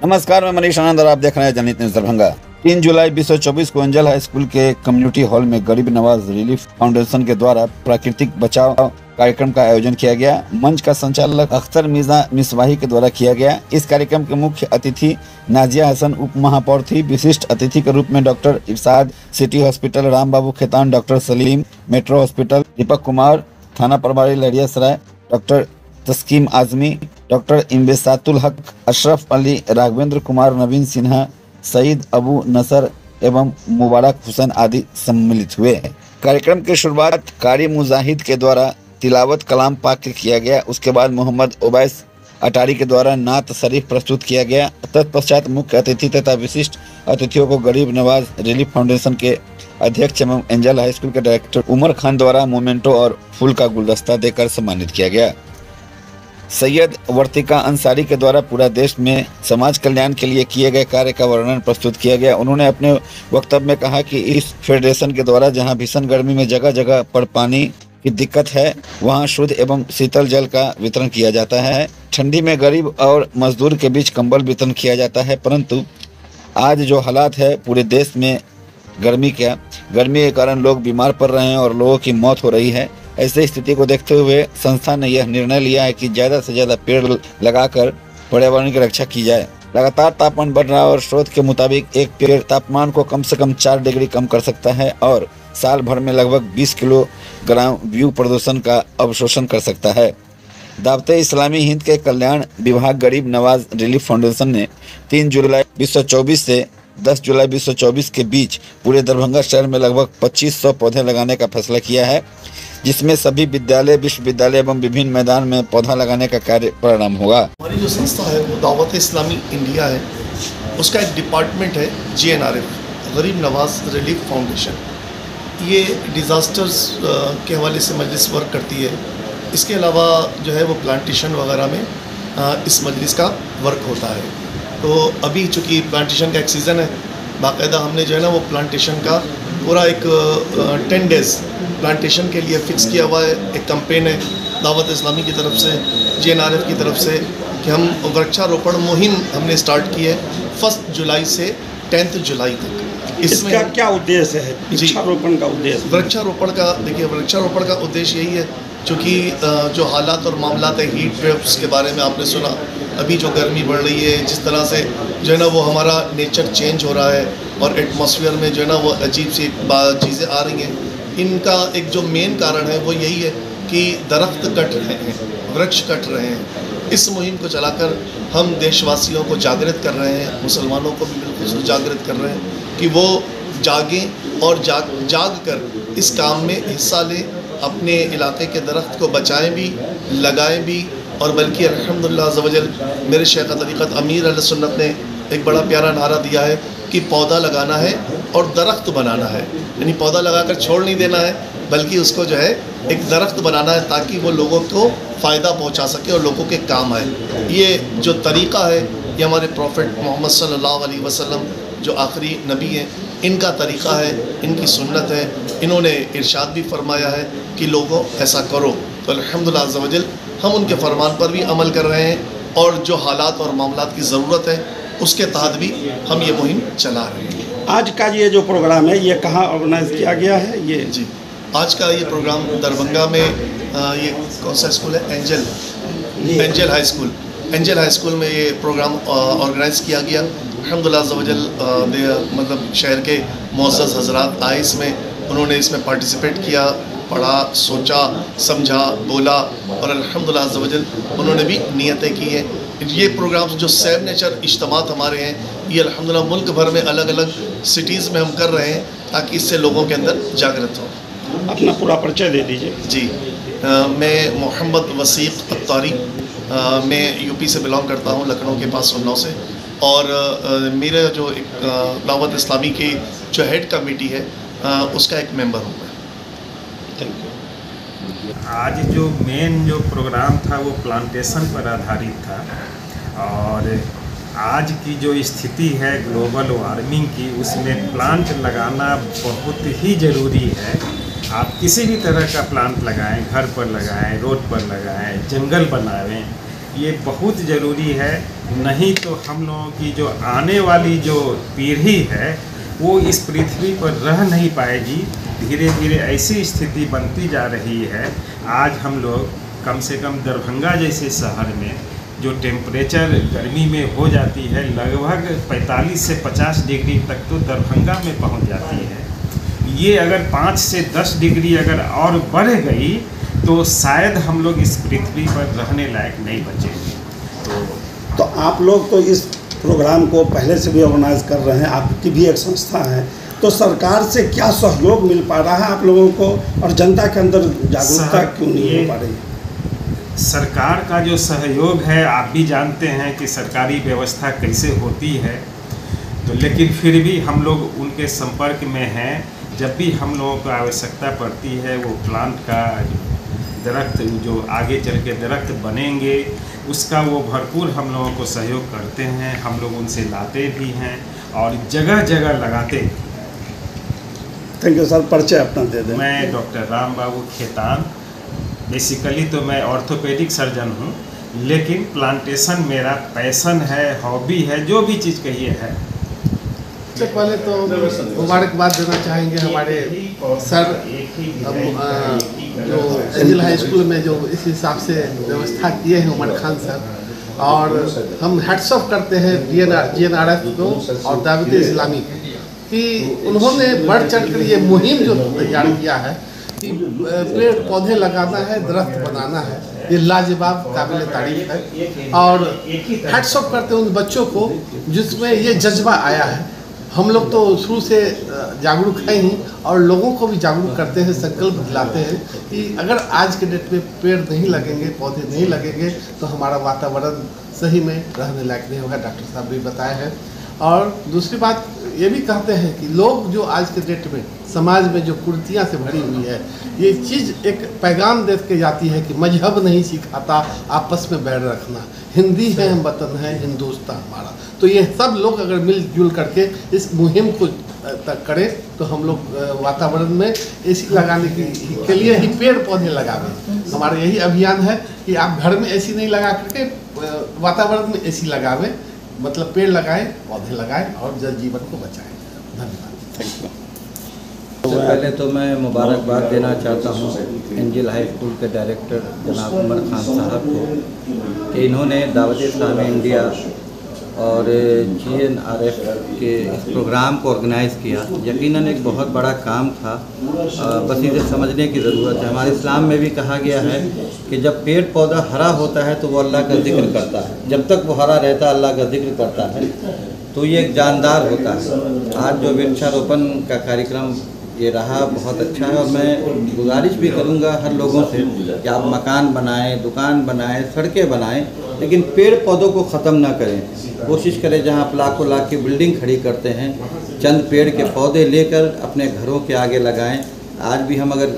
नमस्कार, मैं मनीष आनंद और आप देख रहे हैं जनहित न्यूज दरभंगा। 3 जुलाई 2024 को एंजल हाई स्कूल के कम्युनिटी हॉल में गरीब नवाज रिलीफ फाउंडेशन के द्वारा प्राकृतिक बचाव कार्यक्रम का आयोजन किया गया। मंच का संचालक अख्तर मिर्जा मिसबाही के द्वारा किया गया। इस कार्यक्रम के मुख्य अतिथि नाजिया हसन उप महापौर थी। विशिष्ट अतिथि के रूप में doctor Irshad, city hospital Ram Babu Khetan, doctor Salim, metro hospital Deepak Kumar, थाना प्रभारी लहरियासराय, डॉक्टर तस्कीम आजमी, डॉक्टर इम्बेसातुल हक, अशरफ अली, राघवेंद्र कुमार, नवीन सिन्हा, सईद अबू नसर एवं मुबारक हुसैन आदि सम्मिलित हुए। कार्यक्रम की शुरुआत कारी मुजाहिद के द्वारा तिलावत कलाम पाक के किया गया। उसके बाद मोहम्मद उबैस अटारी के द्वारा नात शरीफ प्रस्तुत किया गया। तत्पश्चात मुख्य अतिथि तथा विशिष्ट अतिथियों को गरीब नवाज रिलीफ फाउंडेशन के अध्यक्ष एवं एंजल हाई स्कूल के डायरेक्टर उमर खान द्वारा मोमेंटो और फूल का गुलदस्ता देकर सम्मानित किया गया। सैयद वर्तिका अंसारी के द्वारा पूरा देश में समाज कल्याण के लिए किए गए कार्य का वर्णन प्रस्तुत किया गया। उन्होंने अपने वक्तव्य में कहा कि इस फेडरेशन के द्वारा जहां भीषण गर्मी में जगह जगह पर पानी की दिक्कत है, वहां शुद्ध एवं शीतल जल का वितरण किया जाता है। ठंडी में गरीब और मजदूर के बीच कंबल वितरण किया जाता है। परंतु आज जो हालात है पूरे देश में गर्मी के कारण लोग बीमार पड़ रहे हैं और लोगों की मौत हो रही है। ऐसी स्थिति को देखते हुए संस्था ने यह निर्णय लिया है कि ज़्यादा से ज़्यादा पेड़ लगाकर पर्यावरण की रक्षा की जाए। लगातार तापमान बढ़ रहा है और स्रोत के मुताबिक एक पेड़ तापमान को कम से कम 4 डिग्री कम कर सकता है और साल भर में लगभग 20 किलोग्राम वायु प्रदूषण का अवशोषण कर सकता है। दावते इस्लामी हिंद के कल्याण विभाग गरीब नवाज रिलीफ फाउंडेशन ने 3 जुलाई 2024 से 10 जुलाई 2024 के बीच पूरे दरभंगा शहर में लगभग 2500 पौधे लगाने का फैसला किया है, जिसमें सभी विद्यालय, विश्वविद्यालय एवं विभिन्न मैदान में पौधा लगाने का कार्य प्रारंभ होगा। हमारी जो संस्था है वो दावत इस्लामी इंडिया है, उसका एक डिपार्टमेंट है GNRF, गरीब नवाज रिलीफ फाउंडेशन। ये डिज़ास्टर्स के हवाले से मजलिस वर्क करती है। इसके अलावा जो है वो प्लांटेशन वगैरह में इस मजलिस का वर्क होता है। तो अभी चूँकि प्लांटेशन का एक सीज़न है, बाकायदा हमने जो है ना वो प्लांटेशन का पूरा एक 10 डेज़ प्लांटेशन के लिए फ़िक्स किया हुआ है। एक कैंपेन है दावत इस्लामी की तरफ से, GNRF की तरफ से, कि हम वृक्षारोपण मुहिम हमने स्टार्ट की है 1 जुलाई से 10 जुलाई तक। इसका क्या उद्देश्य है? वृक्षारोपण का उद्देश्य? वृक्षारोपण का देखिए, वृक्षारोपण का उद्देश्य यही है, चूँकि जो हालात और मामलात है, हीट वेव्स के बारे में आपने सुना, अभी जो गर्मी बढ़ रही है, जिस तरह से जो है ना वो हमारा नेचर चेंज हो रहा है और एटमॉस्फेयर में जो है ना वो अजीब सी चीज़ें आ रही हैं। इनका एक जो मेन कारण है वो यही है कि दरख्त कट रहे हैं, वृक्ष कट रहे हैं। इस मुहिम को चलाकर हम देशवासियों को जागृत कर रहे हैं, मुसलमानों को भी बिल्कुल जागृत कर रहे हैं कि वो जागें और जाग कर इस काम में हिस्सा लें, अपने इलाके के दरख्त को बचाएं भी, लगाएं भी। और बल्कि अल्हम्दुलिल्लाह अज़्ज़ व जल मेरे शेख तरीक़त अमीर अहले सुन्नत ने एक बड़ा प्यारा नारा दिया है कि पौधा लगाना है और दरख्त बनाना है। यानी पौधा लगाकर छोड़ नहीं देना है, बल्कि उसको जो है एक दरख्त बनाना है ताकि वो लोगों को फ़ायदा पहुंचा सके और लोगों के काम आए। ये जो तरीक़ा है ये हमारे प्रॉफिट मोहम्मद सल्लल्लाहु अलैहि वसल्लम जो आखिरी नबी हैं, इनका तरीक़ा है, इनकी सुन्नत है। इन्होंने इरशाद भी फरमाया है कि लोगों ऐसा करो। तो अल्हम्दुलिल्लाह अज़्ज़ व जल हम उनके फरमान पर भी अमल कर रहे हैं और जो हालात और मामलात की ज़रूरत है उसके तहत भी हम ये मुहिम चला रहे हैं। आज का ये जो प्रोग्राम है ये कहाँ ऑर्गेनाइज किया गया है? ये जी, आज का ये प्रोग्राम दरभंगा में ये कौन सा स्कूल है? Angel high school. Angel high school में ये प्रोग्राम ऑर्गेनाइज़ किया गया। अल्हम्दुलिल्लाह अज़्ज़ व जल मतलब शहर के मुअज़्ज़ज़ हज़रात आए इसमें, उन्होंने इसमें पार्टिसिपेट किया, पढ़ा, सोचा, समझा, बोला और अल्हम्दुलिल्लाह अज़्ज़ व जल उन्होंने भी नियतें की हैं। ये प्रोग्राम्स जो सेव नेचर इज्तिमात हमारे हैं, ये अल्हम्दुलिल्लाह मुल्क भर में अलग अलग सिटीज़ में हम कर रहे हैं ताकि इससे लोगों के अंदर जागृत हो। अपना पूरा परिचय दे दीजिए। जी, मैं मोहम्मद वसीक़ अत्तारी, मैं यूपी से बिलोंग करता हूँ, लखनऊ के पास उन्नाव से। और मेरा जो एक दावत इस्लामी की जो हेड कमेटी है उसका एक मेंबर हूँ मैं। Thank you. आज जो मेन जो प्रोग्राम था वो प्लांटेशन पर आधारित था और आज की जो स्थिति है ग्लोबल वार्मिंग की, उसमें प्लांट लगाना बहुत ही ज़रूरी है। आप किसी भी तरह का प्लांट लगाएं, घर पर लगाएं, रोड पर लगाएं, जंगल बनाएं, ये बहुत ज़रूरी है। नहीं तो हम लोगों की जो आने वाली जो पीढ़ी है वो इस पृथ्वी पर रह नहीं पाएगी। धीरे धीरे ऐसी स्थिति बनती जा रही है। आज हम लोग कम से कम दरभंगा जैसे शहर में जो टेम्परेचर गर्मी में हो जाती है लगभग 45 से 50 डिग्री तक तो दरभंगा में पहुंच जाती है। ये अगर 5 से 10 डिग्री अगर और बढ़ गई तो शायद हम लोग इस पृथ्वी पर रहने लायक नहीं बचेंगे। तो आप लोग तो इस प्रोग्राम को पहले से भी ऑर्गेनाइज कर रहे हैं, आपकी भी एक संस्था है, तो सरकार से क्या सहयोग मिल पा रहा है आप लोगों को, और जनता के अंदर जागरूकता क्यों नहीं हो पा रही है? सरकार का जो सहयोग है आप भी जानते हैं कि सरकारी व्यवस्था कैसे होती है, तो लेकिन फिर भी हम लोग उनके संपर्क में हैं। जब भी हम लोगों को आवश्यकता पड़ती है वो प्लांट का दरख्त जो आगे चल के दरख्त बनेंगे उसका वो भरपूर हम लोगों को सहयोग करते हैं। हम लोग उनसे लाते भी हैं और जगह जगह लगाते भी। Thank you sir. परिचय अपना दे दें। मैं डॉक्टर राम बाबू खेतान, बेसिकली तो मैं ऑर्थोपेडिक सर्जन हूँ, लेकिन प्लांटेशन मेरा पैशन है, हॉबी है, जो भी चीज़ कहिए है। सबसे पहले तो मुबारकबाद देना चाहेंगे हमारे सर जो एंजल हाई स्कूल में जो इस हिसाब से व्यवस्था किए हैं उमर खान सर, और हम हैट्स ऑफ करते हैं GNRF को और दावत इस्लामी कि उन्होंने बढ़ चढ़ कर ये मुहिम जो तैयार किया है कि पेड़ पौधे लगाना है, दरख्त बनाना है, ये लाजवाब काबिल तारीफ है। और हैट्स ऑफ करते हैं उन बच्चों को जिसमें ये जज्बा आया है। हम लोग तो शुरू से जागरूक हैं ही और लोगों को भी जागरूक करते हैं, संकल्प दिलाते हैं कि अगर आज के डेट में पेड़ नहीं लगेंगे, पौधे नहीं लगेंगे तो हमारा वातावरण सही में रहने लायक नहीं होगा। डॉक्टर साहब भी बताए हैं। और दूसरी बात ये भी कहते हैं कि लोग जो आज के डेट में समाज में जो कुरीतियाँ से भरी हुई है, ये चीज़ एक पैगाम दे के जाती है कि मजहब नहीं सिखाता आपस में बैर रखना, हिंदी है हम वतन है, हिंदुस्तान हमारा। तो ये सब लोग अगर मिलजुल करके इस मुहिम को करें तो हम लोग वातावरण में एसी लगाने के लिए ही पेड़ पौधे लगावें। हमारा यही अभियान है कि आप घर में एसी नहीं लगा करके वातावरण में एसी लगावें, मतलब पेड़ लगाएं, पौधे लगाएं और जल जीवन को बचाएं। धन्यवाद। Thank you. सबसे पहले तो मैं मुबारकबाद देना चाहता हूँ एंजल हाई स्कूल के डायरेक्टर जनाब उमर खान साहब को कि इन्होंने दावत इस्लामी इंडिया और GNRF के इस प्रोग्राम को ऑर्गेनाइज़ किया। यकीनन एक बहुत बड़ा काम था, बस इसे समझने की ज़रूरत है। हमारे इस्लाम में भी कहा गया है कि जब पेड़ पौधा हरा होता है तो वो अल्लाह का जिक्र करता है, जब तक वो हरा रहता है अल्लाह का जिक्र करता है, तो ये एक जानदार होता है। आज जो वृक्षारोपण का कार्यक्रम ये रहा बहुत अच्छा है, और मैं गुजारिश भी करूंगा हर लोगों से कि आप मकान बनाएं, दुकान बनाएं, सड़कें बनाएं, लेकिन पेड़ पौधों को ख़त्म ना करें। कोशिश करें जहां आप लाखों लाख की बिल्डिंग खड़ी करते हैं, चंद पेड़ के पौधे लेकर अपने घरों के आगे लगाएं। आज भी हम अगर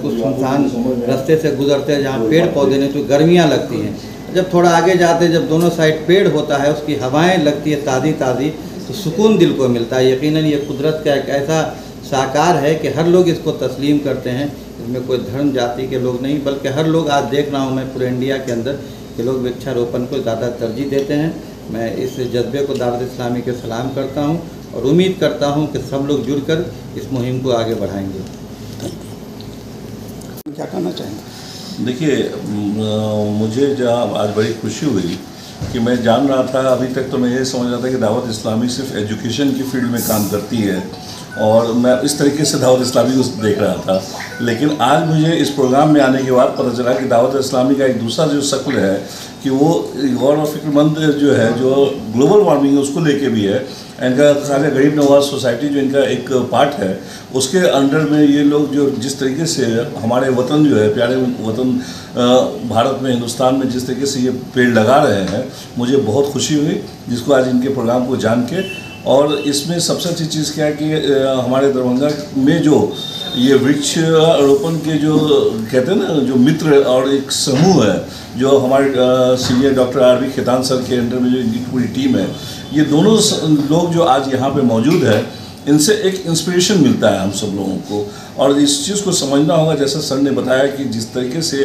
कुछ सुनसान रास्ते से गुजरते हैं जहाँ पेड़ पौधे नहीं तो गर्मियाँ लगती हैं। जब थोड़ा आगे जाते हैं, जब दोनों साइड पेड़ होता है, उसकी हवाएँ लगती है ताज़ी ताज़ी, तो सुकून दिल को मिलता है। यकीनन ये कुदरत का एक ऐसा साकार है कि हर लोग इसको तस्लीम करते हैं। इसमें कोई धर्म जाति के लोग नहीं, बल्कि हर लोग, आज देख रहा हूँ मैं पूरे इंडिया के अंदर कि लोग वृक्षारोपण को ज़्यादा तरजीह देते हैं। मैं इस जज्बे को दावत इस्लामी के सलाम करता हूँ और उम्मीद करता हूँ कि सब लोग जुड़कर इस मुहिम को आगे बढ़ाएंगे। क्या कहना चाहेंगे? देखिए, मुझे जहाँ आज बड़ी खुशी हुई कि मैं जान रहा था, अभी तक तो मैं ये समझ रहा था कि दावत इस्लामी सिर्फ एजुकेशन की फील्ड में काम करती है और मैं इस तरीके से दावत इस्लामी को देख रहा था। लेकिन आज मुझे इस प्रोग्राम में आने के बाद पता चला कि दावत इस्लामी का एक दूसरा जो शक्ल है कि वो गौर और फिक्रमंद जो है, जो ग्लोबल वार्मिंग है उसको लेके भी है। इनका खालिया गरीब नवाज सोसाइटी जो इनका एक पार्ट है, उसके अंडर में ये लोग जो जिस तरीके से हमारे वतन जो है, प्यारे वतन भारत में, हिंदुस्तान में जिस तरीके से ये पेड़ लगा रहे हैं, मुझे बहुत खुशी हुई जिसको आज इनके प्रोग्राम को जान के। और इसमें सबसे अच्छी चीज़ क्या है कि हमारे दरभंगा में जो ये वृक्ष आरोपण के जो कहते हैं ना, जो मित्र और एक समूह है, जो हमारे senior doctor R B. Khaitan sir के अंडर में जो इनकी पूरी टीम है, ये दोनों लोग जो आज यहाँ पे मौजूद है, इनसे एक इंस्पिरेशन मिलता है हम सब लोगों को। और इस चीज़ को समझना होगा, जैसा सर ने बताया कि जिस तरीके से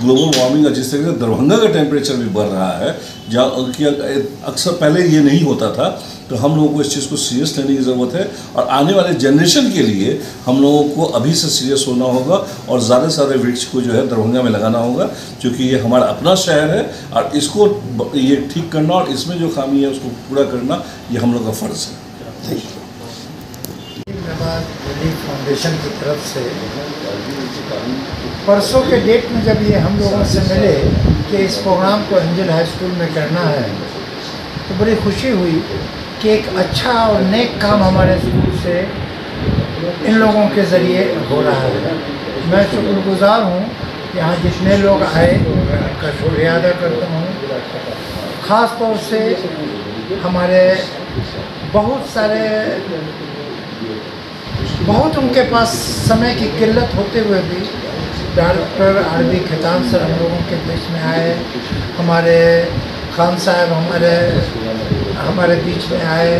ग्लोबल वार्मिंग और जिस तरीके से दरभंगा का टेम्परेचर भी बढ़ रहा है, जहाँ कि अक्सर पहले ये नहीं होता था, तो हम लोगों को इस चीज़ को सीरियस लेने की ज़रूरत है। और आने वाले जनरेशन के लिए हम लोगों को अभी से सीरियस होना होगा और ज़्यादा से ज़्यादा वृक्ष को जो है दरभंगा में लगाना होगा, क्योंकि ये हमारा अपना शहर है और इसको ये ठीक करना और इसमें जो खामी है उसको पूरा करना ये हम लोग का फ़र्ज़ है। रिलीफ फाउंडेशन की तरफ से परसों के डेट में जब ये हम लोगों से मिले कि इस प्रोग्राम को एंजल हाई स्कूल में करना है, तो बड़ी खुशी हुई कि एक अच्छा और नेक काम हमारे स्कूल से इन लोगों के ज़रिए हो रहा है। मैं शुक्रगुजार हूँ, यहाँ जितने लोग आए उनका शुक्रिया अदा करता हूँ। ख़ास तौर से हमारे बहुत उनके पास समय की किल्लत होते हुए भी डॉक्टर आरबी खेतान सर हम लोगों के बीच में आए, हमारे खान साहब हमारे बीच में आए,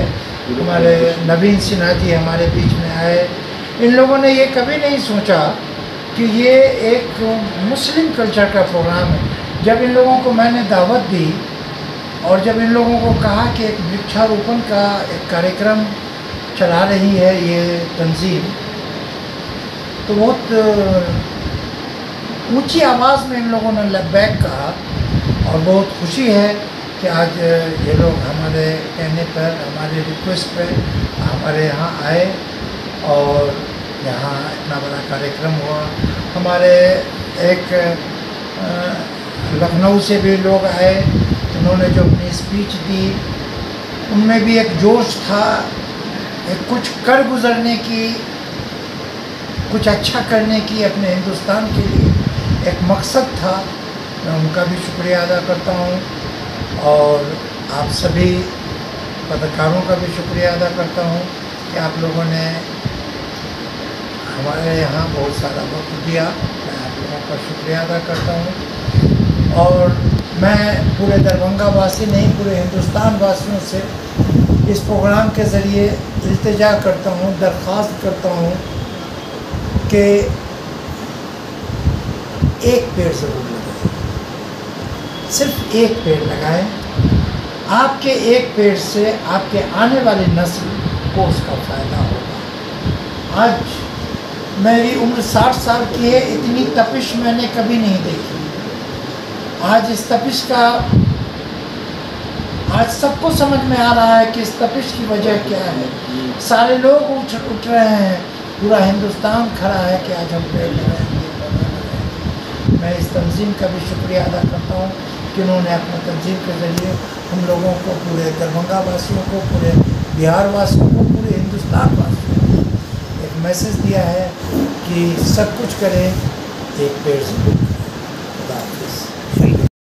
हमारे नवीन सिन्हा जी हमारे बीच में आए। इन लोगों ने ये कभी नहीं सोचा कि ये एक मुस्लिम कल्चर का प्रोग्राम है। जब इन लोगों को मैंने दावत दी और जब इन लोगों को कहा कि एक वृक्षारोपण का एक कार्यक्रम चला रही है ये तंजीम, तो बहुत ऊंची आवाज़ में इन लोगों ने लब्बैक कहा और बहुत खुशी है कि आज ये लोग हमारे कहने पर, हमारे रिक्वेस्ट पर हमारे यहाँ आए और यहाँ इतना बड़ा कार्यक्रम हुआ। हमारे एक लखनऊ से भी लोग आए, उन्होंने जो अपनी स्पीच दी उनमें भी एक जोश था, एक कुछ कर गुजरने की, कुछ अच्छा करने की अपने हिंदुस्तान के लिए एक मकसद था। मैं उनका भी शुक्रिया अदा करता हूँ और आप सभी पत्रकारों का भी शुक्रिया अदा करता हूँ कि आप लोगों ने हमारे यहाँ बहुत सारा वक्त दिया। मैं आप लोगों का शुक्रिया अदा करता हूँ और मैं पूरे दरभंगा वासी नहीं, पूरे हिंदुस्तान वासियों से इस प्रोग्राम के ज़रिए इल्तिजा करता हूँ, दरख्वास्त करता हूँ कि एक पेड़ ज़रूर लगाएं, सिर्फ एक पेड़ लगाएं। आपके एक पेड़ से आपके आने वाली नस्ल को उसका फ़ायदा होगा। आज मेरी उम्र 60 साल की है, इतनी तपिश मैंने कभी नहीं देखी। आज इस तपिश का आज सबको समझ में आ रहा है कि इस तपिश की वजह क्या है। सारे लोग उठ रहे हैं, पूरा हिंदुस्तान खड़ा है कि आज हम पेड़ लगाएंगे। मैं इस तंजीम का भी शुक्रिया अदा करता हूँ कि उन्होंने अपने तंजीम के ज़रिए हम लोगों को, पूरे दरभंगा वासियों को, पूरे बिहार वासियों को, पूरे हिंदुस्तान वासियों को एक मैसेज दिया है कि सब कुछ करें, एक पेड़ से